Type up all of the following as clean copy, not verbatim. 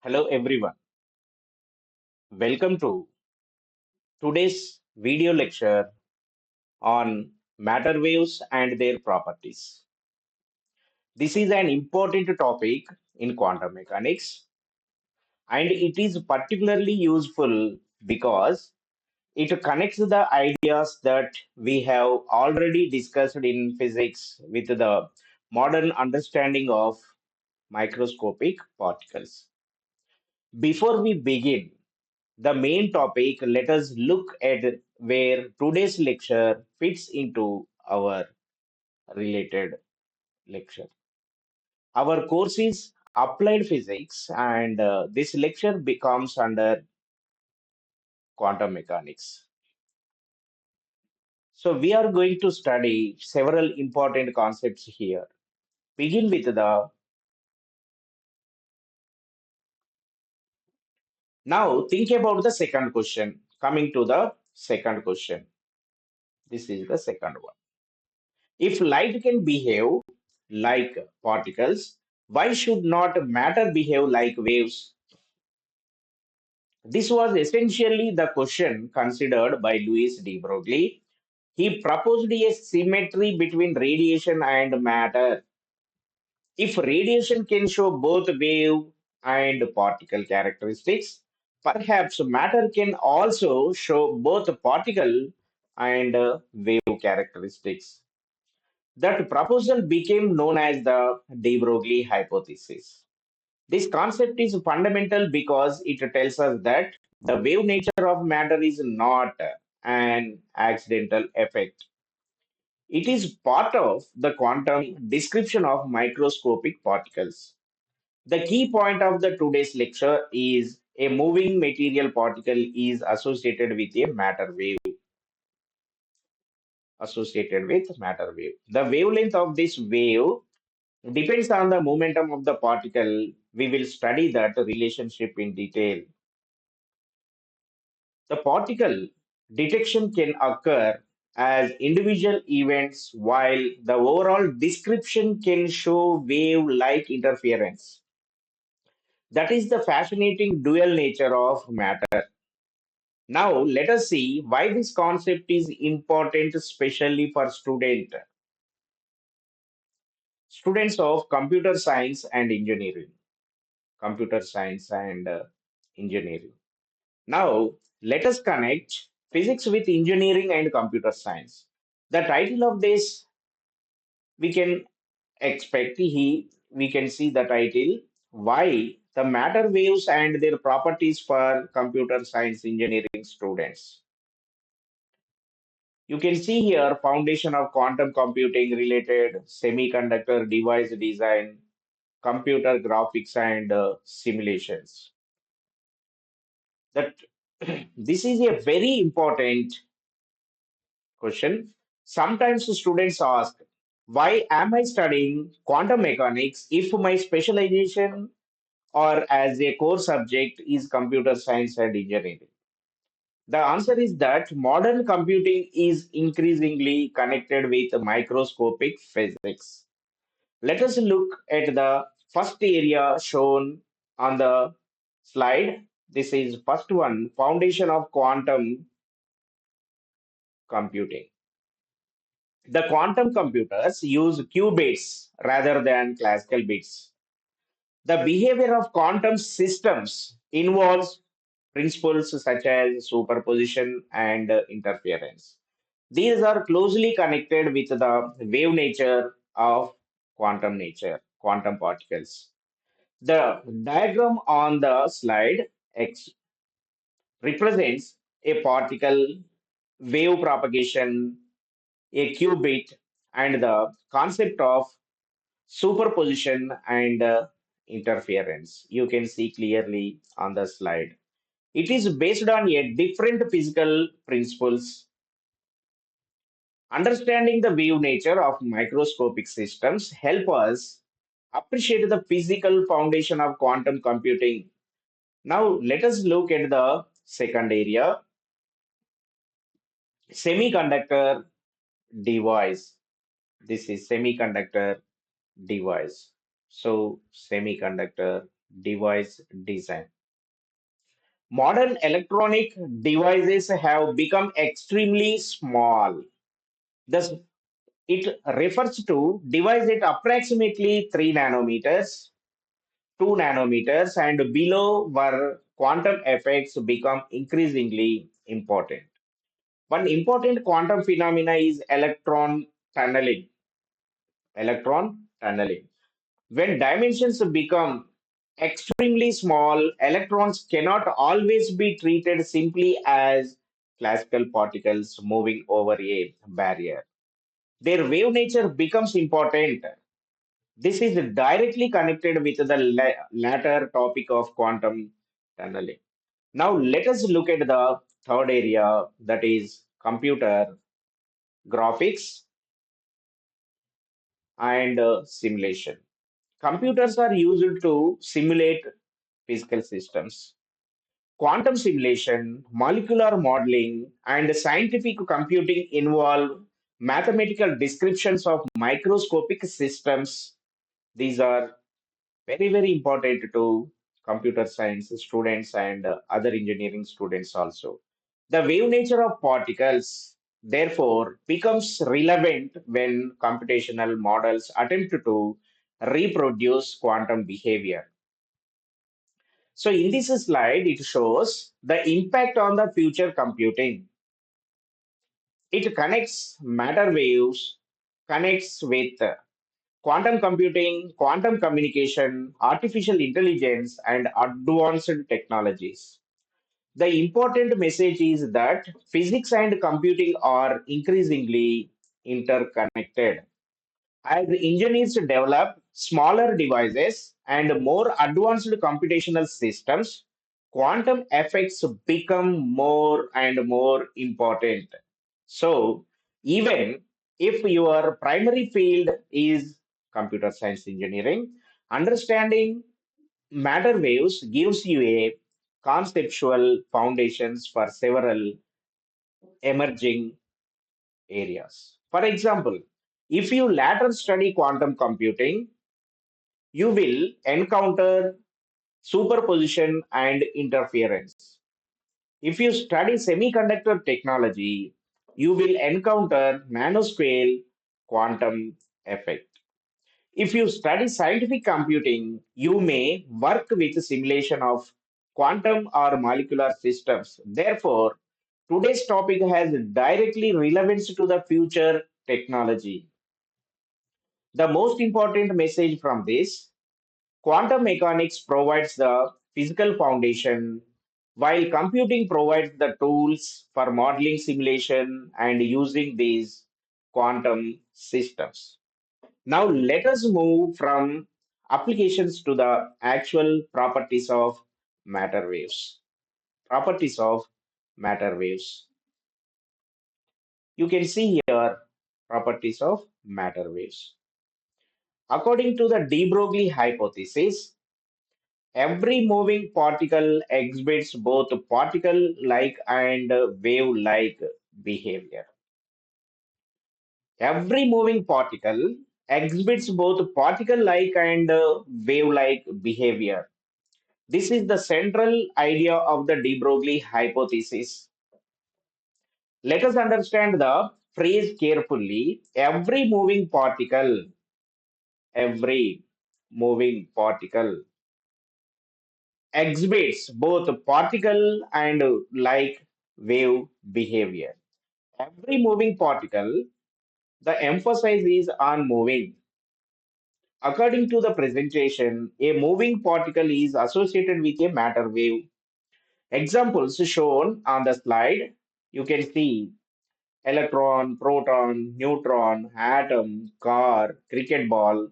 Hello everyone. Welcome to today's video lecture on matter waves and their properties. This is an important topic in quantum mechanics and it is particularly useful because it connects the ideas that we have already discussed in physics with the modern understanding of microscopic particles. Before we begin, the main topic, let us look at where today's lecture fits into our related lecture. Our course is applied physics, and this lecture becomes under quantum mechanics. So, we are going to study several important concepts here. Begin with the now, think about the second question. Coming to the second question, this is the second one. If light can behave like particles, why should not matter behave like waves? This was essentially the question considered by Louis de Broglie. He proposed a symmetry between radiation and matter. If radiation can show both wave and particle characteristics, perhaps matter can also show both particle and wave characteristics. That proposal became known as the de Broglie hypothesis. This concept is fundamental because it tells us that the wave nature of matter is not an accidental effect. It is part of the quantum description of microscopic particles. The key point of the today's lecture is a moving material particle is associated with matter wave. The wavelength of this wave depends on the momentum of the particle. We will study that relationship in detail. The particle detection can occur as individual events while the overall description can show wave-like interference. That is the fascinating dual nature of matter. Now let us see why this concept is important, especially for students of computer science and engineering. Computer science and engineering. Now, let us connect physics with engineering and computer science. The title of this, we can we can see the title, Why the Matter Waves and Their Properties for Computer Science Engineering Students. You can see here foundation of quantum computing related semiconductor device design, computer graphics and simulations. That this is a very important question. Sometimes students ask, why am I studying quantum mechanics if my specialization or as a core subject is computer science and engineering? The answer is that modern computing is increasingly connected with microscopic physics. Let us look at the first area shown on the slide. This is first one, foundation of quantum computing. The quantum computers use qubits rather than classical bits. The behavior of quantum systems involves principles such as superposition and interference. These are closely connected with the wave nature of quantum particles. The diagram on the slide X represents a particle, wave propagation, a qubit, and the concept of superposition and interference. You can see clearly on the slide. It is based on a different physical principles. Understanding the wave nature of microscopic systems help us appreciate the physical foundation of quantum computing. Now let us look at the second area, semiconductor device. This is semiconductor device. So, semiconductor device design. Modern electronic devices have become extremely small. Thus, it refers to device at approximately 3 nanometers, 2 nanometers, and below where quantum effects become increasingly important. One important quantum phenomena is electron tunneling. Electron tunneling. When dimensions become extremely small, electrons cannot always be treated simply as classical particles moving over a barrier. Their wave nature becomes important. This is directly connected with the latter topic of quantum tunneling. Now, let us look at the third area, that is computer graphics and simulation. Computers are used to simulate physical systems. Quantum simulation, molecular modeling, and scientific computing involve mathematical descriptions of microscopic systems. These are very, very important to computer science students and other engineering students also. The wave nature of particles, therefore, becomes relevant when computational models attempt to reproduce quantum behavior. So, in this slide, it shows the impact on the future computing. It connects matter waves, connects with quantum computing, quantum communication, artificial intelligence, and advanced technologies. The important message is that physics and computing are increasingly interconnected. As engineers develop smaller devices and more advanced computational systems, quantum effects become more and more important. So, even if your primary field is computer science engineering, understanding matter waves gives you a conceptual foundations for several emerging areas. For example, if you later study quantum computing, you will encounter superposition and interference. If you study semiconductor technology, you will encounter nanoscale quantum effect. If you study scientific computing, you may work with simulation of quantum or molecular systems. Therefore, today's topic has directly relevance to the future technology. The most important message from this: quantum mechanics provides the physical foundation, while computing provides the tools for modeling simulation and using these quantum systems. Now, let us move from applications to the actual properties of matter waves. Properties of matter waves. You can see here properties of matter waves. According to the de Broglie hypothesis, every moving particle exhibits both particle-like and wave-like behavior. Every moving particle exhibits both particle-like and wave-like behavior. This is the central idea of the de Broglie hypothesis. Let us understand the phrase carefully. Every moving particle exhibits both particle and like wave behavior. Every moving particle, the emphasis is on moving. According to the presentation, a moving particle is associated with a matter wave. Examples shown on the slide, you can see electron, proton, neutron, atom, car, cricket ball,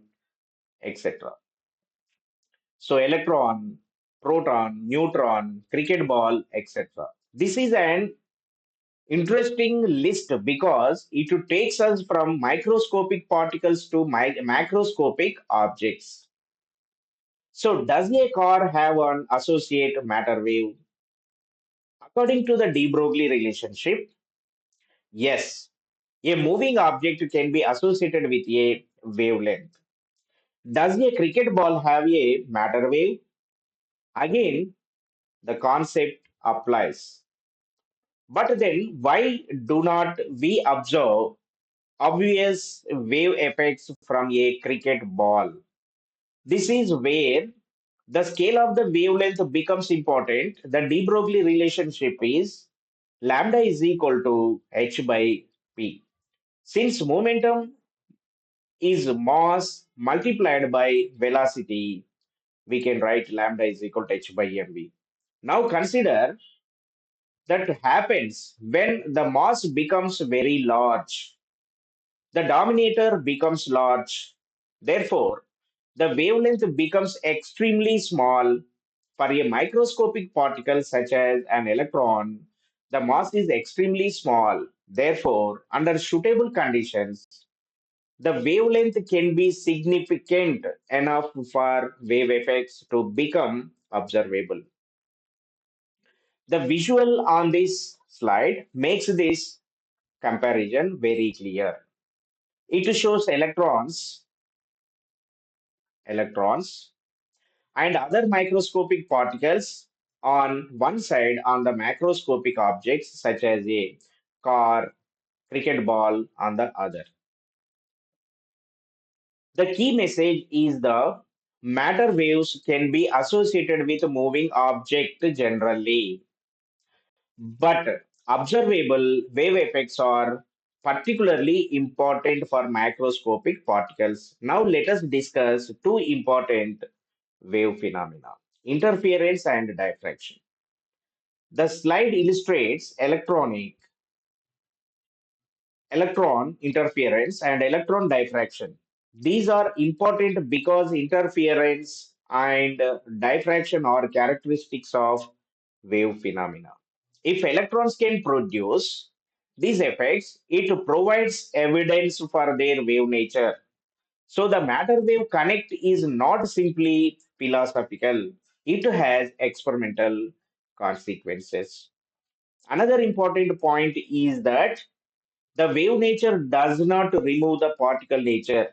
etc. So electron, proton, neutron, cricket ball, etc. This is an interesting list because it takes us from microscopic particles to macroscopic objects. So does a car have an associate matter wave? According to the de Broglie relationship, yes, a moving object can be associated with a wavelength. Does a cricket ball have a matter wave? Again, the concept applies. But then, why do not we observe obvious wave effects from a cricket ball? This is where the scale of the wavelength becomes important. The de Broglie relationship is lambda is equal to h by p. Since momentum is mass multiplied by velocity, we can write lambda is equal to h by mv. Now consider that happens when the mass becomes very large. The denominator becomes large. Therefore, the wavelength becomes extremely small. For a microscopic particle such as an electron, the mass is extremely small. Therefore, under suitable conditions, the wavelength can be significant enough for wave effects to become observable. The visual on this slide makes this comparison very clear. It shows electrons, and other microscopic particles on one side on the macroscopic objects such as a car, cricket ball on the other. The key message is the matter waves can be associated with moving object generally, but observable wave effects are particularly important for macroscopic particles. Now let us discuss two important wave phenomena: interference and diffraction. The slide illustrates electron interference and electron diffraction. These are important because interference and diffraction are characteristics of wave phenomena. If electrons can produce these effects, it provides evidence for their wave nature. So the matter wave connect is not simply philosophical, it has experimental consequences. Another important point is that the wave nature does not remove the particle nature.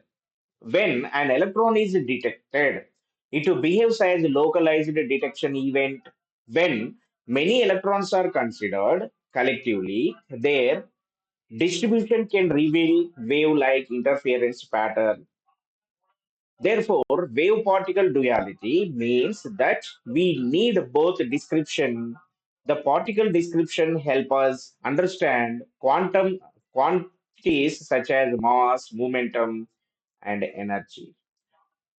When an electron is detected, it behaves as a localized detection event. When many electrons are considered collectively, their distribution can reveal wave-like interference pattern. Therefore, wave particle duality means that we need both description. The particle description help us understand quantum quantities such as mass, momentum, and energy.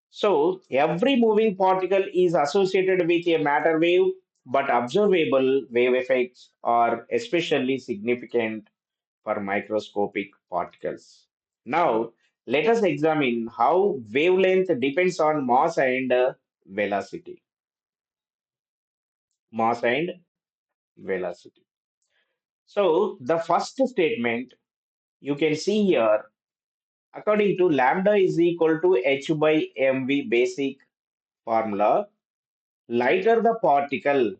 So every moving particle is associated with a matter wave, but observable wave effects are especially significant for microscopic particles. Now, let us examine how wavelength depends on mass and velocity. Mass and velocity. So, the first statement you can see here, according to lambda is equal to h by mv basic formula, lighter the particle,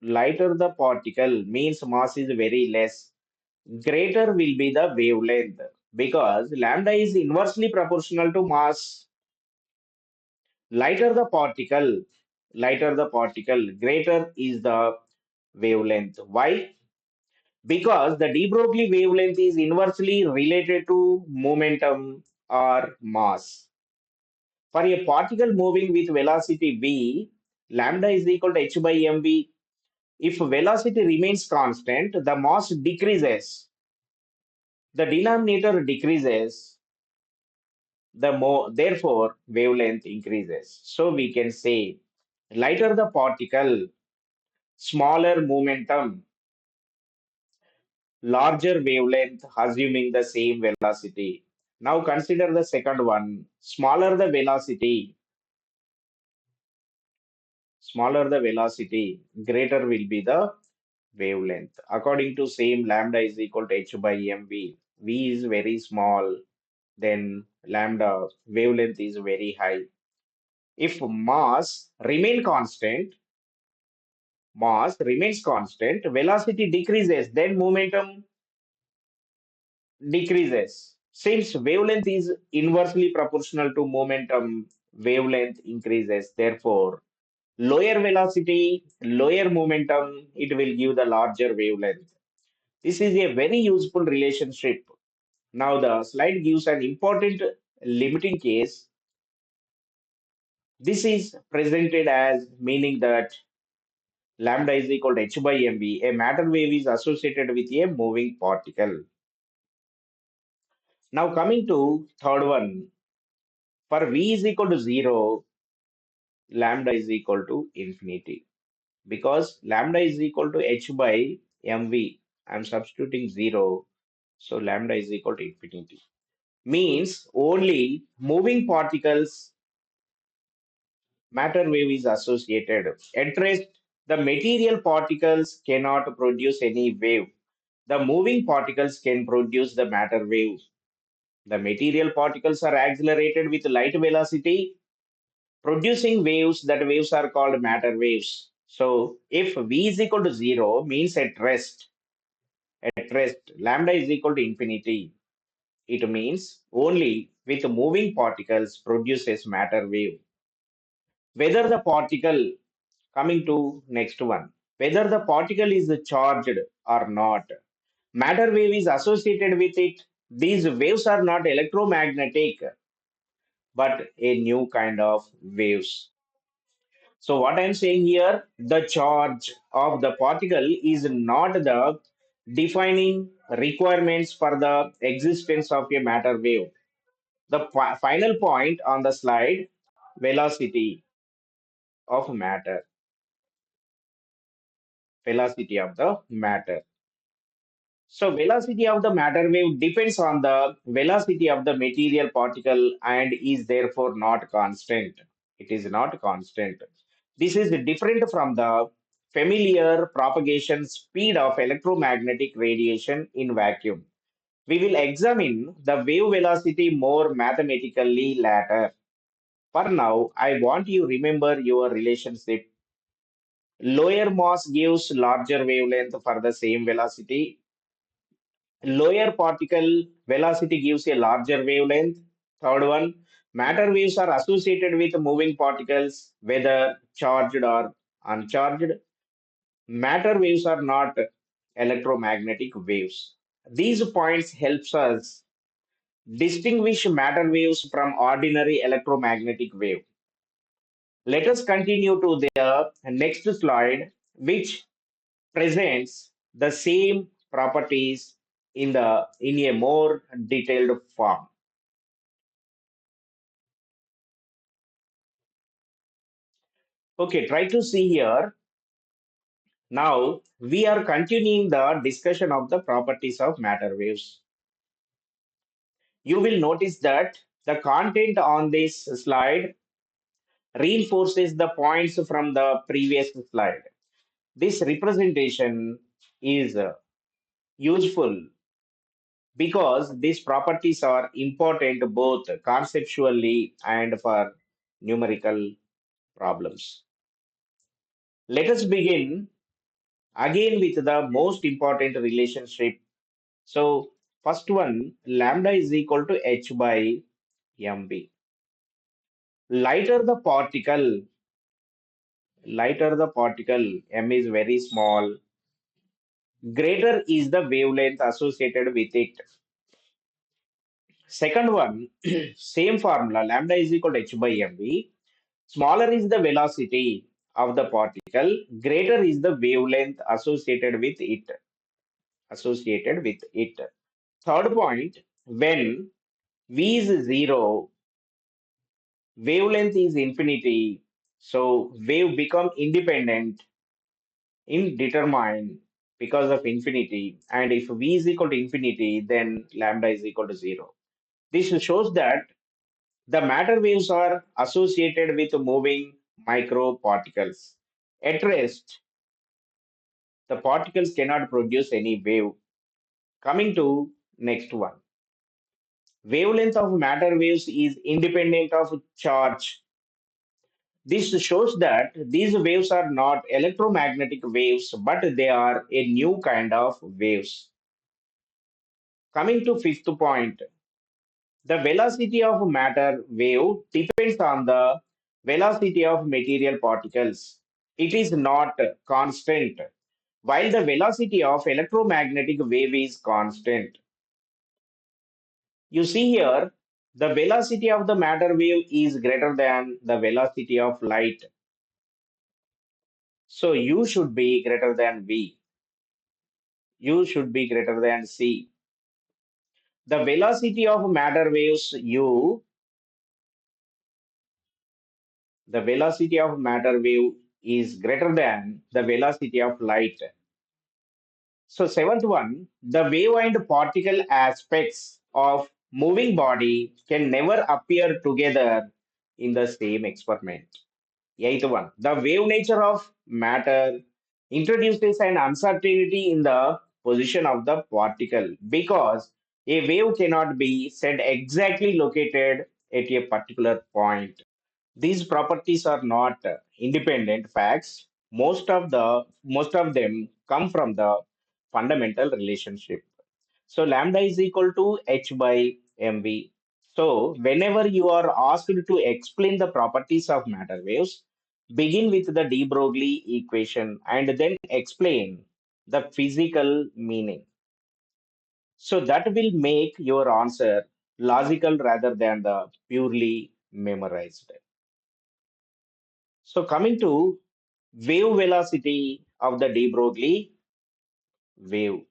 lighter the particle means mass is very less, greater will be the wavelength because lambda is inversely proportional to mass. Lighter the particle, greater is the wavelength. Why? Because the de Broglie wavelength is inversely related to momentum or mass. For a particle moving with velocity v, lambda is equal to h by mv. If velocity remains constant, the mass decreases, the denominator decreases, the more, therefore, wavelength increases. So we can say lighter the particle, smaller momentum, larger wavelength, assuming the same velocity. Now consider the second one. Smaller the velocity, greater will be the wavelength. According to same lambda is equal to h by mv. V is very small, then lambda wavelength is very high. If mass remains constant, velocity decreases, then momentum decreases. Since wavelength is inversely proportional to momentum, wavelength increases. Therefore, Lower velocity, lower momentum, it will give the larger wavelength. This is a very useful relationship. Now the slide gives an important limiting case. This is presented as meaning that lambda is equal to h by mv. A matter wave is associated with a moving particle. Now coming to third one, for v is equal to 0, lambda is equal to infinity. Because lambda is equal to h by mv, I'm substituting 0, so lambda is equal to infinity. Means only moving particles matter wave is associated. At rest, the material particles cannot produce any wave. The moving particles can produce the matter wave. The material particles are accelerated with light velocity, producing waves. That waves are called matter waves. So if v is equal to 0 means at rest lambda is equal to infinity. It means only with moving particles produces matter wave. Whether the particle, coming to next one, whether the particle is charged or not, matter wave is associated with it. These waves are not electromagnetic, but a new kind of waves. So what I'm saying here, the charge of the particle is not the defining requirements for the existence of a matter wave. The final point on the slide, velocity of matter, velocity of the matter. So velocity of the matter wave depends on the velocity of the material particle and is therefore not constant. It is not constant. This is different from the familiar propagation speed of electromagnetic radiation in vacuum. We will examine the wave velocity more mathematically later. For now, I want you remember your relationship. Lower mass gives larger wavelength for the same velocity. Lower particle velocity gives a larger wavelength. Third one, matter waves are associated with moving particles, whether charged or uncharged. Matter waves are not electromagnetic waves. These points helps us distinguish matter waves from ordinary electromagnetic wave. Let us continue to the next slide, which presents the same properties in a more detailed form. Okay, try to see here. Now we are continuing the discussion of the properties of matter waves. You will notice that the content on this slide reinforces the points from the previous slide. This representation is useful because these properties are important both conceptually and for numerical problems. Let us begin again with the most important relationship. So, first one, lambda is equal to h by mv. Lighter the particle, m is very small, greater is the wavelength associated with it. Second one, same formula, lambda is equal to h by mv. Smaller is the velocity of the particle, greater is the wavelength associated with it. Associated with it. Third point, when v is 0, wavelength is infinity, so wave become independent, indeterminate because of infinity. And if v is equal to infinity, then lambda is equal to 0. This shows that the matter waves are associated with moving microparticles. At rest, the particles cannot produce any wave. Coming to next one. Wavelength of matter waves is independent of charge. This shows that these waves are not electromagnetic waves, but they are a new kind of waves. Coming to fifth point, the velocity of matter wave depends on the velocity of material particles. It is not constant, while the velocity of electromagnetic wave is constant. You see here, the velocity of the matter wave is greater than the velocity of light. So U should be greater than V. U should be greater than C. The velocity of matter waves U, the velocity of matter wave is greater than the velocity of light. So seventh one, the wave and particle aspects of moving body can never appear together in the same experiment. Eighth one, the wave nature of matter introduces an uncertainty in the position of the particle because a wave cannot be said exactly located at a particular point. These properties are not independent facts. Most of them come from the fundamental relationship. So lambda is equal to h by mv. So whenever you are asked to explain the properties of matter waves, begin with the de Broglie equation and then explain the physical meaning. So that will make your answer logical rather than the purely memorized. So coming to wave velocity of the de Broglie wave,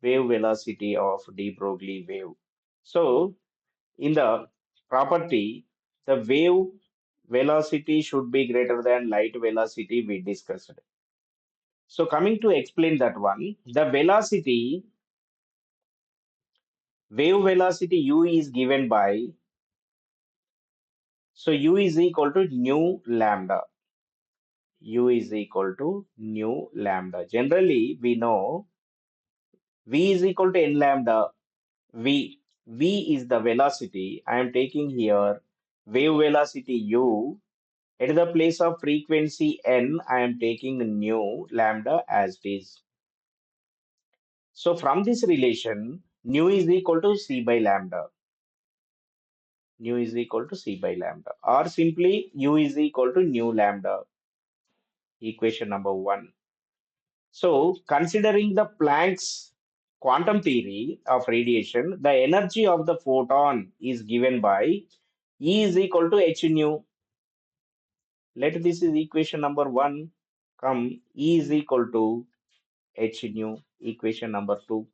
wave velocity of de Broglie wave. So in the property, the wave velocity should be greater than light velocity we discussed. So coming to explain that one, the velocity, wave velocity u is given by, so u is equal to nu lambda. U is equal to nu lambda. Generally, we know v is equal to n lambda. V. V is the velocity. I am taking here wave velocity u. At the place of frequency n, I am taking nu lambda as it is. So from this relation, nu is equal to c by lambda. Nu is equal to c by lambda. Or simply u is equal to nu lambda. Equation number one. So considering the Planck's quantum theory of radiation, the energy of the photon is given by E is equal to h nu. Let this is equation number one. Come, E is equal to h nu, equation number two.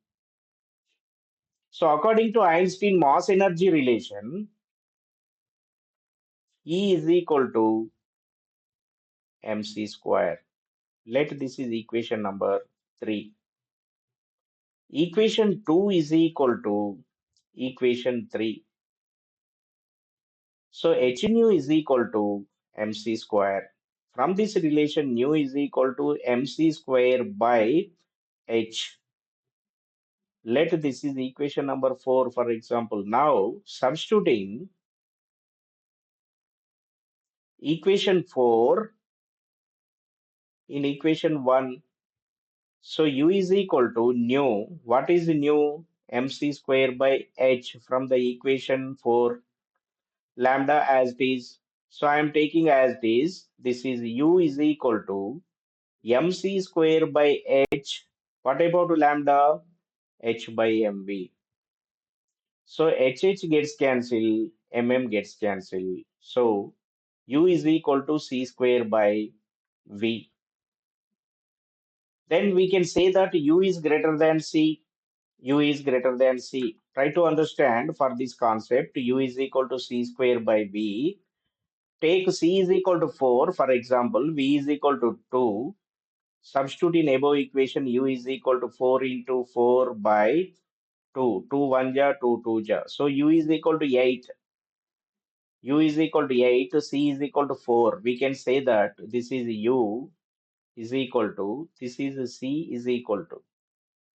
So according to Einstein mass energy relation, E is equal to mc square. Let this is equation number three. Equation two is equal to equation three. So h nu is equal to mc square. From this relation, nu is equal to mc square by h. Let this is equation number four, for example. Now, substituting equation four in equation one. So u is equal to nu. What is nu? Mc square by h from the equation four. Lambda as it is. So I am taking as it is. This is u is equal to mc square by h. What about lambda? H by mv. So HH gets cancelled, MM gets cancelled. So U is equal to C square by V. Then we can say that U is greater than C. U is greater than C. Try to understand for this concept. U is equal to C square by V. Take C is equal to 4, for example, V is equal to 2. Substitute in above equation U is equal to 4 into 4 by 2. 2 1 ja, 2 2 ja. So U is equal to 8. U is equal to 8, C is equal to 4. We can say that this is U is equal to, this is C is equal to.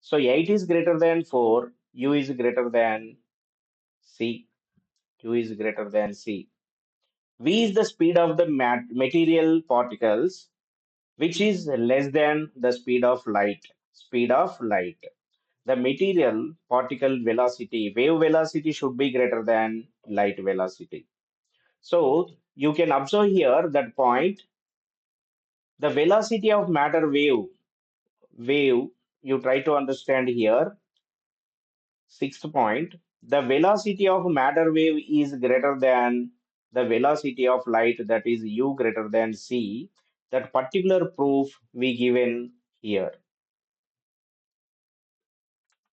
So 8 is greater than 4, U is greater than C. U is greater than C. V is the speed of the material particles, which is less than the speed of light. Speed of light. The material particle velocity, wave velocity should be greater than light velocity. So you can observe here that point, the velocity of matter wave, you try to understand here, sixth point, the velocity of matter wave is greater than the velocity of light, that is u greater than c. That particular proof we given here.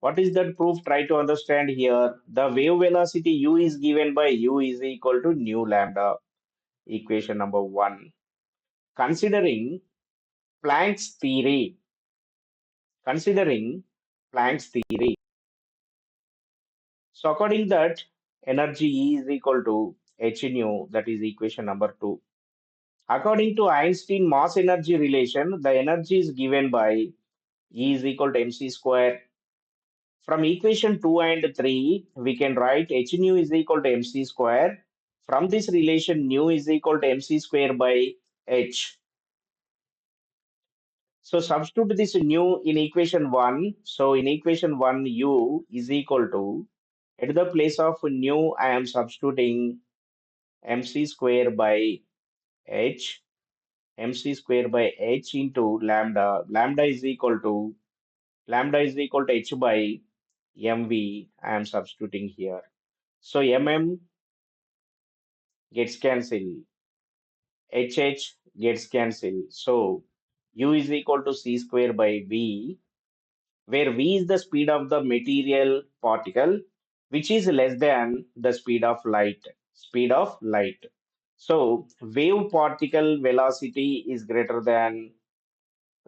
What is that proof? Try to understand here. The wave velocity u is given by u is equal to nu lambda, equation number one. Considering Planck's theory, considering Planck's theory. So according that, energy E is equal to h nu, that is equation number two. According to Einstein mass energy relation, the energy is given by E is equal to mc square. From equation 2 and 3, we can write h nu is equal to mc square. From this relation, nu is equal to mc square by h. So substitute this nu in equation 1. So in equation 1, u is equal to, at the place of nu, I am substituting mc square by h, mc square by h into lambda. Lambda is equal to h by mv. I am substituting here. So mm gets cancelled, hh gets cancelled. So u is equal to c square by v, where v is the speed of the material particle, which is less than the speed of light. Speed of light. So wave particle velocity is greater than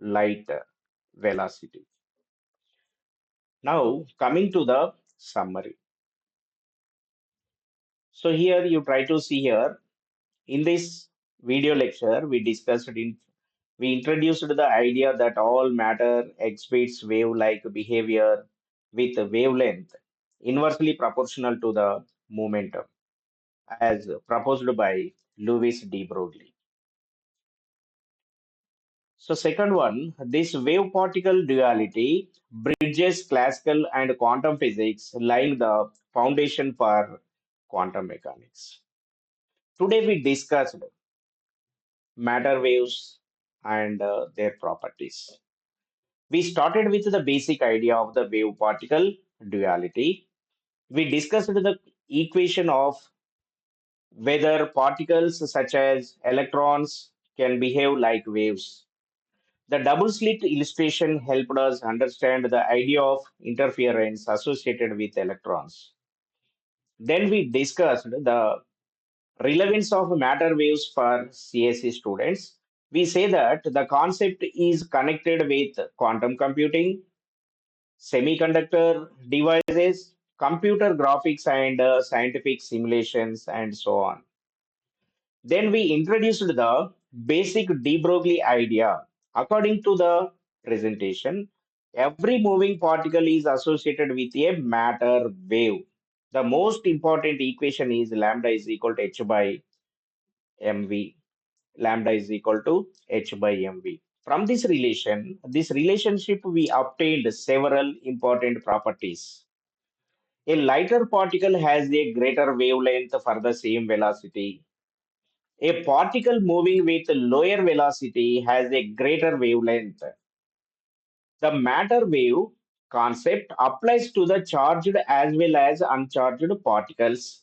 light velocity. Now coming to the summary. So here you try to see here in this video lecture we introduced the idea that all matter exhibits wave-like behavior with a wavelength inversely proportional to the momentum, as proposed by Louis de Broglie. So second one, this wave-particle duality bridges classical and quantum physics, laying the foundation for quantum mechanics. Today we discussed matter waves and their properties. We started with the basic idea of the wave particle duality. We discussed the equation of whether particles such as electrons can behave like waves. The double slit illustration helped us understand the idea of interference associated with electrons. Then we discussed the relevance of matter waves for CSE students. We say that the concept is connected with quantum computing, semiconductor devices, computer graphics, and scientific simulations, and so on. Then we introduced the basic de Broglie idea. According to the presentation, every moving particle is associated with a matter wave. The most important equation is lambda is equal to h by mv. Lambda is equal to h by mv. From this relationship, we obtained several important properties. A lighter particle has a greater wavelength for the same velocity. A particle moving with lower velocity has a greater wavelength. The matter wave concept applies to the charged as well as uncharged particles.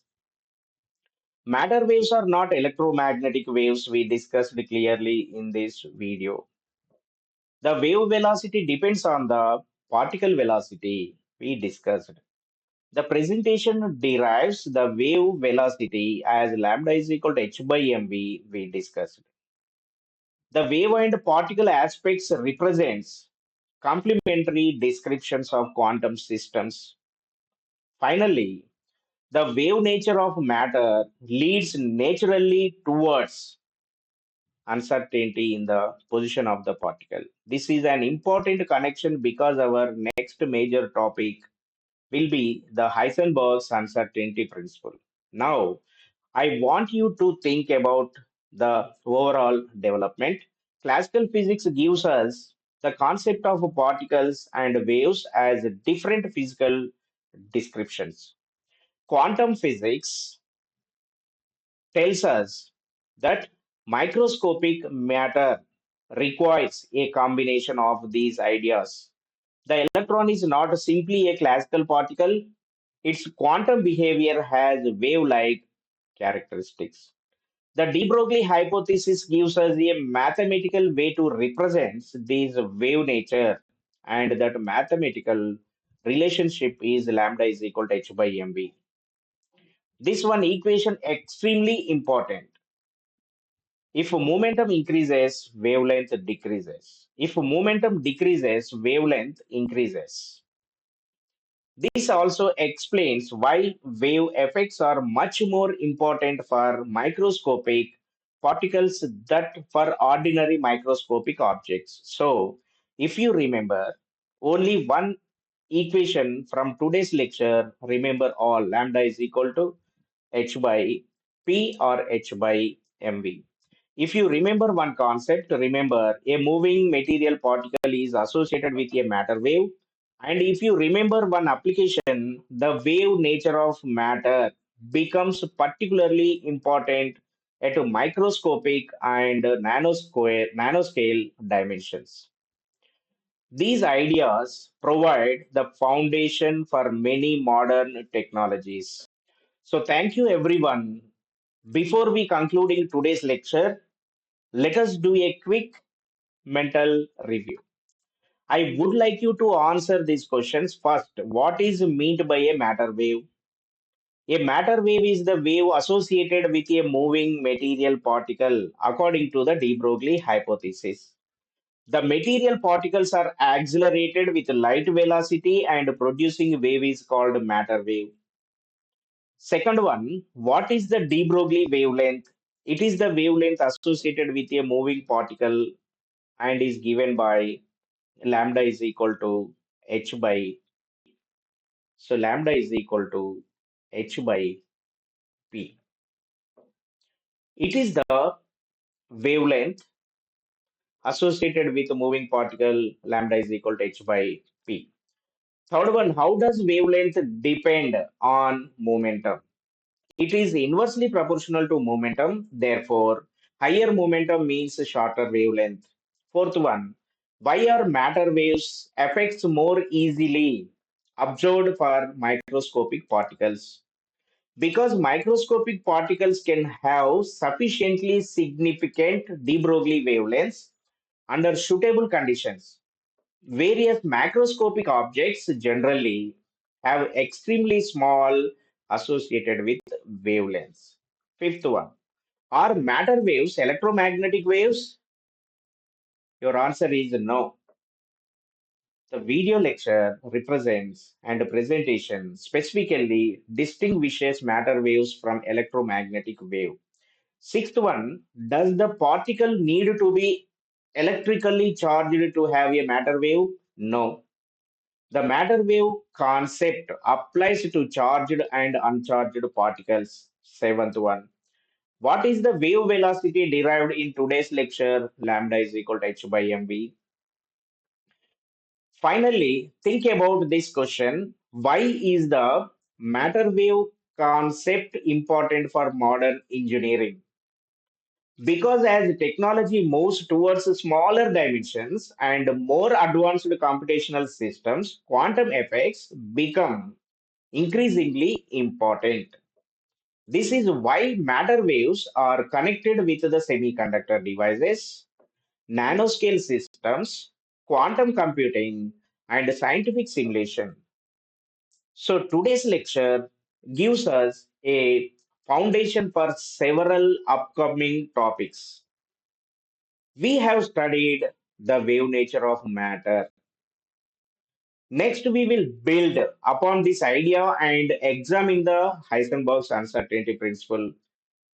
Matter waves are not electromagnetic waves, we discussed clearly in this video. The wave velocity depends on the particle velocity, we discussed. The presentation derives the wave velocity as lambda is equal to h by mv, we discussed. The wave and particle aspects represents complementary descriptions of quantum systems. Finally, the wave nature of matter leads naturally towards uncertainty in the position of the particle. This is an important connection because our next major topic will be the Heisenberg's uncertainty principle. Now, I want you to think about the overall development. Classical physics gives us the concept of particles and waves as different physical descriptions. Quantum physics tells us that microscopic matter requires a combination of these ideas. The electron is not simply a classical particle, its quantum behavior has wave like characteristics. The de Broglie hypothesis gives us a mathematical way to represent this wave nature, and that mathematical relationship is lambda is equal to h by mv. This one equation extremely important. If momentum increases, wavelength decreases. If momentum decreases, wavelength increases. This also explains why wave effects are much more important for microscopic particles than for ordinary microscopic objects. So, if you remember only one equation from today's lecture, remember all lambda is equal to h by p or h by mv. If you remember one concept, remember a moving material particle is associated with a matter wave. And if you remember one application, the wave nature of matter becomes particularly important at microscopic and nanoscale dimensions. These ideas provide the foundation for many modern technologies. So, thank you everyone. Before we concluding today's lecture, let us do a quick mental review. I would like you to answer these questions first. What is meant by a matter wave? A matter wave is the wave associated with a moving material particle according to the de Broglie hypothesis. The material particles are accelerated with light velocity and producing wave is called matter wave. Second one, what is the de Broglie wavelength? It is the wavelength associated with a moving particle and is given by lambda is equal to h by so lambda is equal to h by p. It is the wavelength associated with a moving particle lambda is equal to h by p. Third one, how does wavelength depend on momentum? It is inversely proportional to momentum. Therefore, higher momentum means shorter wavelength. Fourth one, why are matter waves effects more easily observed for microscopic particles? Because microscopic particles can have sufficiently significant de Broglie wavelengths under suitable conditions. Various macroscopic objects generally have extremely small associated with wavelengths. Fifth one, are matter waves electromagnetic waves? Your answer is no. The video lecture represents and presentation specifically distinguishes matter waves from electromagnetic wave. Sixth one, does the particle need to be electrically charged to have a matter wave? No. The matter wave concept applies to charged and uncharged particles. Seventh one. What is the wave velocity derived in today's lecture? Lambda is equal to h by mv. Finally, think about this question. Why is the matter wave concept important for modern engineering? Because as technology moves towards smaller dimensions and more advanced computational systems, quantum effects become increasingly important. This is why matter waves are connected with the semiconductor devices, nanoscale systems, quantum computing, and scientific simulation. So, today's lecture gives us a foundation for several upcoming topics. We have studied the wave nature of matter. Next, we will build upon this idea and examine the Heisenberg's uncertainty principle.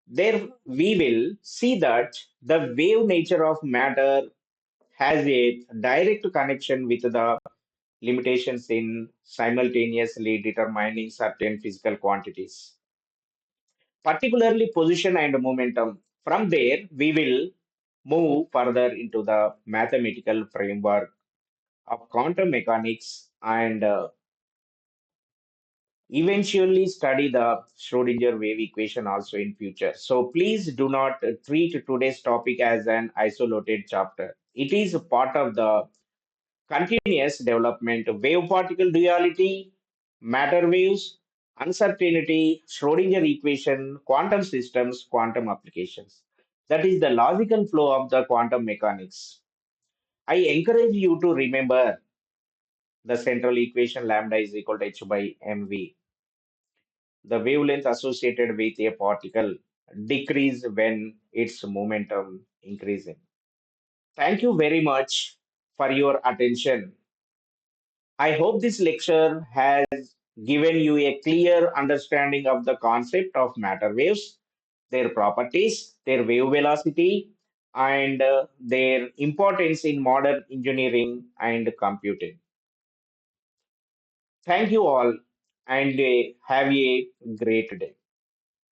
There, we will see that the wave nature of matter has a direct connection with the limitations in simultaneously determining certain physical quantities, particularly position and momentum. From there, we will move further into the mathematical framework of quantum mechanics and eventually study the Schrodinger wave equation also in future. So please do not treat today's topic as an isolated chapter. It is a part of the continuous development of wave particle duality, matter waves, uncertainty, Schrodinger equation, quantum systems, quantum applications. That is the logical flow of the quantum mechanics. I encourage you to remember the central equation lambda is equal to h by mv. The wavelength associated with a particle decrease when its momentum increasing. Thank you very much for your attention. I hope this lecture has given you a clear understanding of the concept of matter waves, their properties, their wave velocity, and their importance in modern engineering and computing. Thank you all and have a great day.